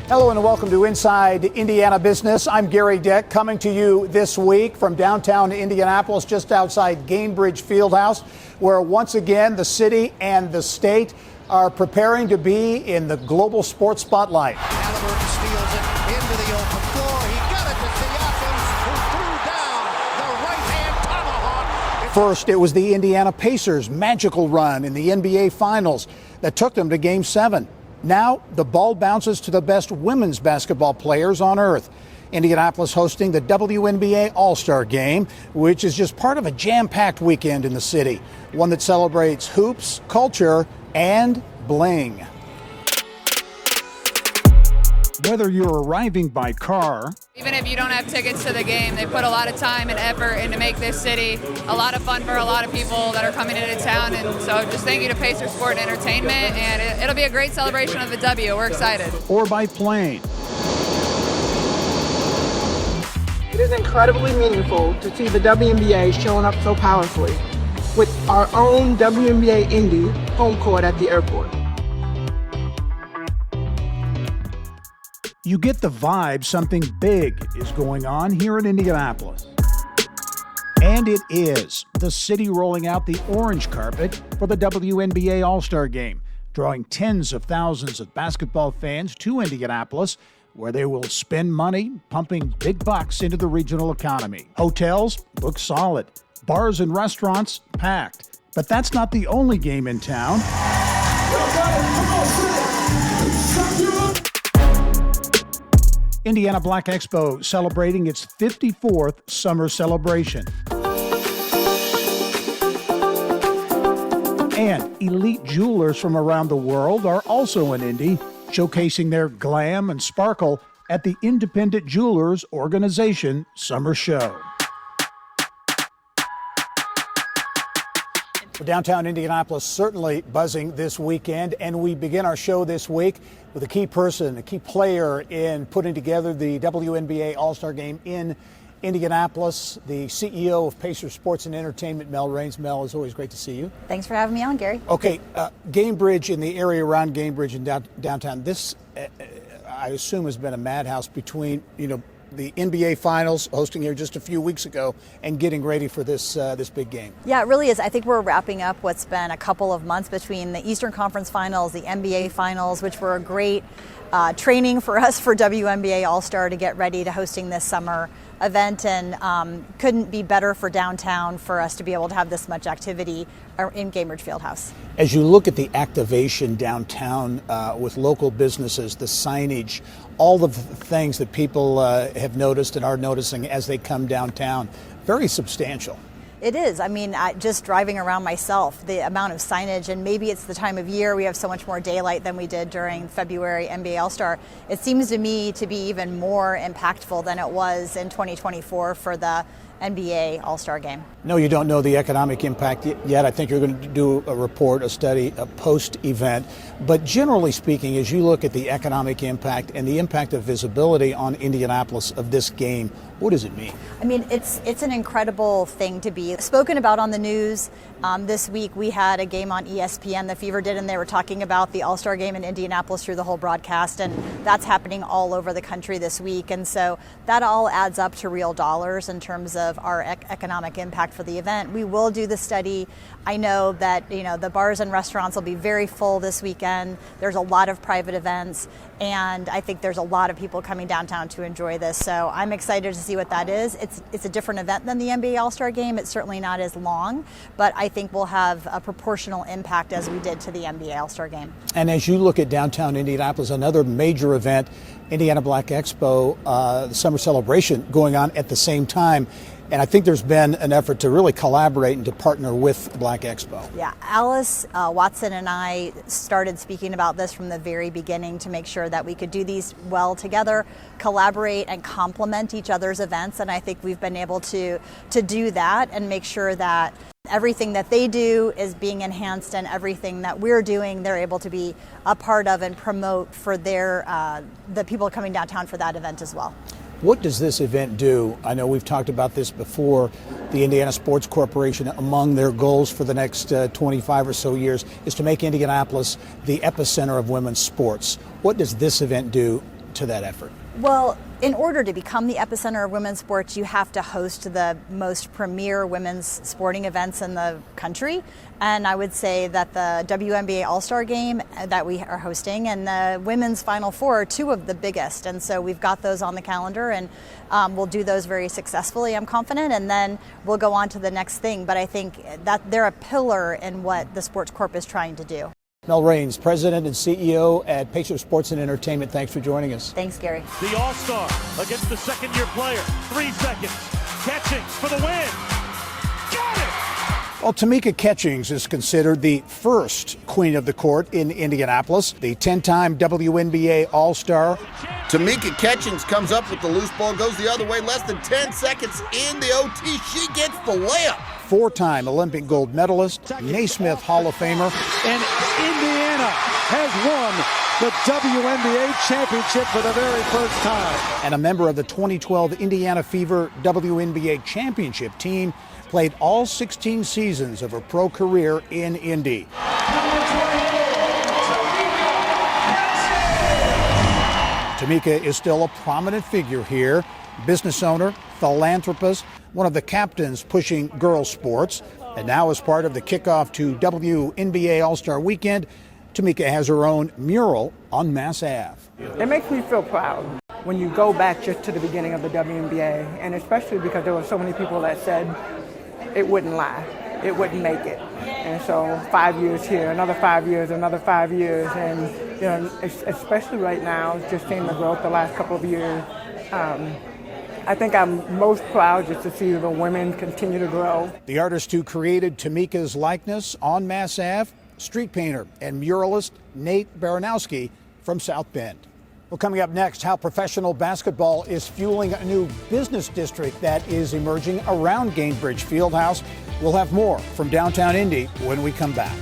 Hello and welcome to Inside Indiana Business. I'm Gerry Dick, coming to you this week from downtown Indianapolis, just outside Gainbridge Fieldhouse, where once again the city and the state are preparing to be in the global sports spotlight. Halliburton steals it into the open floor. He got it to Siakam, who threw down the right-hand tomahawk. First, it was the Indiana Pacers' magical run in the NBA Finals that took them to Game 7. Now, the ball bounces to the best women's basketball players on earth. Indianapolis hosting the WNBA All-Star Game, which is just part of a jam-packed weekend in the city, one that celebrates hoops, culture, and bling. Whether you're arriving by car, even if you don't have tickets to the game, they put a lot of time and effort in to make this city a lot of fun for a lot of people that are coming into town. And so just thank you to Pacers Sport and Entertainment, and it'll be a great celebration of the W. We're excited. Or by plane. It is incredibly meaningful to see the WNBA showing up so powerfully with our own WNBA Indy home court at the airport. You get the vibe something big is going on here in Indianapolis. And it is. The city rolling out the orange carpet for the WNBA All-Star Game, drawing tens of thousands of basketball fans to Indianapolis, where they will spend money pumping big bucks into the regional economy. Hotels booked solid. Bars and restaurants packed. But that's not the only game in town. Indiana Black Expo celebrating its 54th summer celebration. And elite jewelers from around the world are also in Indy, showcasing their glam and sparkle at the Independent Jewelers Organization Summer Show. Downtown Indianapolis certainly buzzing this weekend, and we begin our show this week with a key person, a key player in putting together the WNBA All-Star Game in Indianapolis, the CEO of Pacers Sports and Entertainment, Mel Raines. Mel, it's always great to see you. Thanks for having me on, Gerry. Okay, Gainbridge, in the area around Gainbridge and downtown, this, I assume, has been a madhouse between, the NBA Finals, hosting here just a few weeks ago, and getting ready for this big game. Yeah, it really is. I think we're wrapping up what's been a couple of months between the Eastern Conference Finals, the NBA Finals, which were a great training for us for WNBA All-Star to get ready to hosting this summer event, and couldn't be better for downtown for us to be able to have this much activity in Gainbridge Fieldhouse. As you look at the activation downtown with local businesses, the signage, all the things that people have noticed and are noticing as they come downtown, very substantial. It is. I mean, just driving around myself, the amount of signage, and maybe it's the time of year, we have so much more daylight than we did during February NBA All-Star. It seems to me to be even more impactful than it was in 2024 for the NBA All-Star Game. No, you don't know the economic impact yet. I think you're going to do a report, a study, a post-event. But generally speaking, as you look at the economic impact and the impact of visibility on Indianapolis of this game, what does it mean? I mean, it's an incredible thing to be spoken about on the news. This week we had a game on ESPN, the Fever did, and they were talking about the All-Star Game in Indianapolis through the whole broadcast, and that's happening all over the country this week. And so that all adds up to real dollars in terms of our economic impact for the event. We will do the study. I know that the bars and restaurants will be very full this weekend. There's a lot of private events, and I think there's a lot of people coming downtown to enjoy this. So I'm excited to see what that is. It's a different event than the NBA All-Star Game. It's certainly not as long, but I think we'll have a proportional impact as we did to the NBA All-Star Game. And as you look at downtown Indianapolis, another major event, Indiana Black Expo, the summer celebration going on at the same time. And I think there's been an effort to really collaborate and to partner with Black Expo. Yeah, Alice Watson and I started speaking about this from the very beginning to make sure that we could do these well together, collaborate and complement each other's events. And I think we've been able to do that and make sure that everything that they do is being enhanced, and everything that we're doing, they're able to be a part of and promote for the people coming downtown for that event as well. What does this event do? I know we've talked about this before. The Indiana Sports Corporation, among their goals for the next 25 or so years, is to make Indianapolis the epicenter of women's sports. What does this event do to that effort? Well, in order to become the epicenter of women's sports, you have to host the most premier women's sporting events in the country. And I would say that the WNBA All-Star Game that we are hosting and the Women's Final Four are two of the biggest. And so we've got those on the calendar, and we'll do those very successfully, I'm confident, and then we'll go on to the next thing. But I think that they're a pillar in what the Sports Corp is trying to do. Mel Raines, President and CEO at Pacer Sports and Entertainment. Thanks for joining us. Thanks, Gary. The All-Star against the second-year player. 3 seconds. Catchings for the win. Got it! Well, Tamika Catchings is considered the first queen of the court in Indianapolis, the 10-time WNBA All-Star. Tamika Catchings comes up with the loose ball, goes the other way, less than 10 seconds in the OT. She gets the layup. 4-time Olympic gold medalist, Naismith Hall of Famer. And Indiana has won the WNBA championship for the very first time. And a member of the 2012 Indiana Fever WNBA championship team, played all 16 seasons of her pro career in Indy. Tamika is still a prominent figure here, business owner, philanthropist, one of the captains pushing girls sports, and now as part of the kickoff to WNBA All-Star Weekend, Tamika has her own mural on Mass Ave. It makes me feel proud when you go back just to the beginning of the WNBA, and especially because there were so many people that said it wouldn't last, it wouldn't make it. And so 5 years here, another 5 years, another 5 years, and you know, especially right now, just seeing the growth the last couple of years. I think I'm most proud just to see the women continue to grow. The artist who created Tamika's likeness on Mass Ave, street painter and muralist Nate Baranowski from South Bend. Well, coming up next, how professional basketball is fueling a new business district that is emerging around Gainbridge Fieldhouse. We'll have more from downtown Indy when we come back.